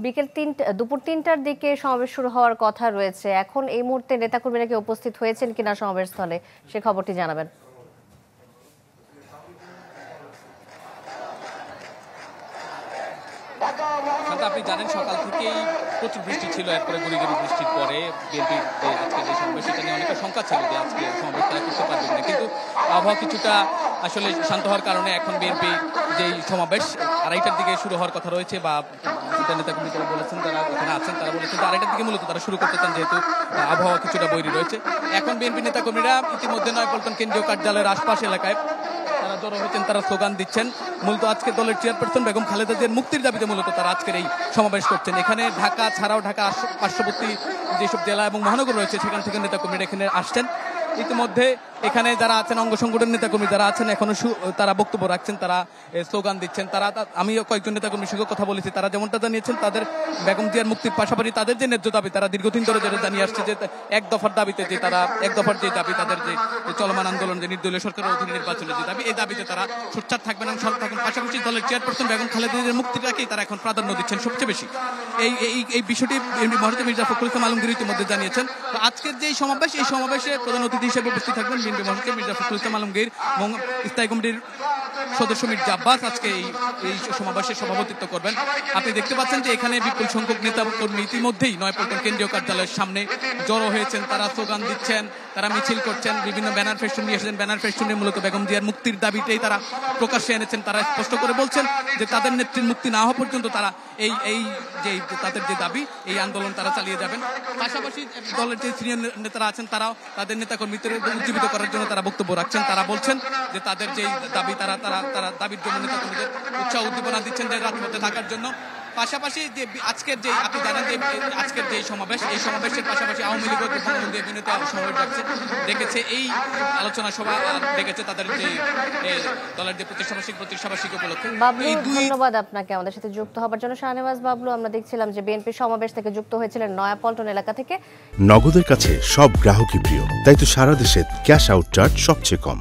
বিকেল দুপুর ৩টার দিকে সমাবেশ শুরু হওয়ার কথা রয়েছে। এখন এই মুহূর্তে নেতাকর্মীরা কি উপস্থিত হয়েছেন কিনা সমাবেশ স্থলে, সে খবরটি জানাবেন। আপনি জানেন সকাল থেকেই প্রচুর বৃষ্টি ছিল, এরপরে গুড়িগুড়ি বৃষ্টির পরে বিএনপি আজকে যে সমাবেশ সেটা নিয়ে অনেকটা শঙ্কা ছিল যে আজকে সমাবেশ তারা করতে পারবেন না, কিন্তু আবহাওয়া কিছুটা আসলে শান্ত হওয়ার কারণে এখন বিএনপি যেই সমাবেশ ২:৩০টার দিকে শুরু হওয়ার কথা রয়েছে, বা নেতাকর্মী যারা বলেছেন তারা ওখানে আছেন তারা বলেছেন ২:৩০টার দিকে মূলত তারা শুরু করতে চান, যেহেতু আবহাওয়া কিছুটা বৈরী রয়েছে। এখন বিএনপি নেতাকর্মীরা ইতিমধ্যে নয়াপল্টন কেন্দ্রীয় কার্যালয়ের আশপাশ এলাকায় তারা জড়ো হয়েছেন, তারা স্লোগান দিচ্ছেন। মূলত আজকে দলের চেয়ারপারসন বেগম খালেদা জিয়ার মুক্তির দাবিতে মূলত তারা আজকের এই সমাবেশ করছেন। এখানে ঢাকা ছাড়াও ঢাকা পার্শ্ববর্তী যেসব জেলা এবং মহানগর রয়েছে সেখান থেকে নেতাকর্মীরা এখানে আসছেন। ইতিমধ্যে এখানে যারা আছেন অঙ্গ সংগঠনের নেতাকর্মী যারা আছেন এখনো তারা বক্তব্য রাখছেন, তারা স্লোগান দিচ্ছেন। আমি কয়েকজন নেতাকর্মীর সঙ্গে কথা বলেছি, তারা যেমনটা জানিয়েছেন তাদের বেগম জিয়ার মুক্তির পাশাপাশি তাদের যে ন্যায্য দাবি তারা দীর্ঘদিন ধরে যেটা জানিয়ে আসছে যে এক দফার দাবিতে যে তারা এক দফার যে দাবি তাদের যে চলমান আন্দোলন যে নির্দলীয় সরকারের অধীনে নির্বাচনের যে দাবি, এই দাবিতে তারা সোচ্চার থাকবেন এবং থাকবেন। পাশাপাশি দলের চেয়ারপারসন বেগম খালেদা জিয়ার মুক্তিটাকেই তারা এখন প্রাধান্য দিচ্ছেন সবচেয়ে বেশি। এই বিষয়টি মহানগর মির্জা ফখরুল ইসলাম আলমগীর ইতিমধ্যে জানিয়েছেন। তো আজকের যে সমাবেশ এই সমাবেশে প্রধান অতিথি হিসেবে উপস্থিত থাকবেন বিএনপি মহাসচিব মির্জা ফখরুল ইসলাম আলমগীর এবং স্থায়ী কমিটির সদস্য মির্জা আব্বাস আজকে এই সমাবেশে সভাপতিত্ব করবেন। আপনি দেখতে পাচ্ছেন যে এখানে বিপুল সংখ্যক নেতা কর্মী ইতিমধ্যেই নয়াপল্টন কেন্দ্রীয় কার্যালয়ের সামনে জড়ো হয়েছেন, তারা স্লোগান দিচ্ছেন, তারা মিছিল করছেন, বিভিন্ন ব্যানার ফেস্টুন নিয়ে এসেছেন। ব্যানার ফেস্টুনে মূলত বেগম জিয়ার মুক্তির দাবিটাই তারা প্রকাশ্যে এনেছেন। তারা স্পষ্ট করে বলছেন যে তাদের নেত্রীর মুক্তি না হওয়া পর্যন্ত তারা এই যে তাদের যে দাবি এই আন্দোলন তারা চালিয়ে যাবেন। পাশাপাশি দলের যে সিনিয়র নেতারা আছেন তারাও তাদের নেতাকর্মীদের উজ্জীবিত করার জন্য তারা বক্তব্য রাখছেন। তারা বলছেন যে তাদের যে দাবি তারা দাবির জন্য নেতাকর্মীদের উৎসাহ উদ্দীপনা দিচ্ছেন যে রাজপথে থাকার জন্য। পাশাপাশি যে আজকের যে আপনি জানেন যে আজকের যে সমাবেশ এই সমাবেশের পাশাপাশি আওয়ামী লীগ বিভিন্ন সমাবেশ ডেকেছে, এই আলোচনা সভা ডেকেছে তাদের যে দলের যে প্রতিষ্ঠাবার্ষিকী উপলক্ষে। বাবলু, ধন্যবাদ আপনাকে আমাদের সাথে যুক্ত হবার জন্য। শাহনেওয়াজ বাবলু, আমরা দেখছিলাম যে বিএনপি সমাবেশ থেকে যুক্ত হয়েছিলেন নয়াপল্টন এলাকা থেকে। নগদের কাছে সব গ্রাহকই প্রিয়, তাই তো সারা দেশে ক্যাশ আউট চার্জ সবচেয়ে কম।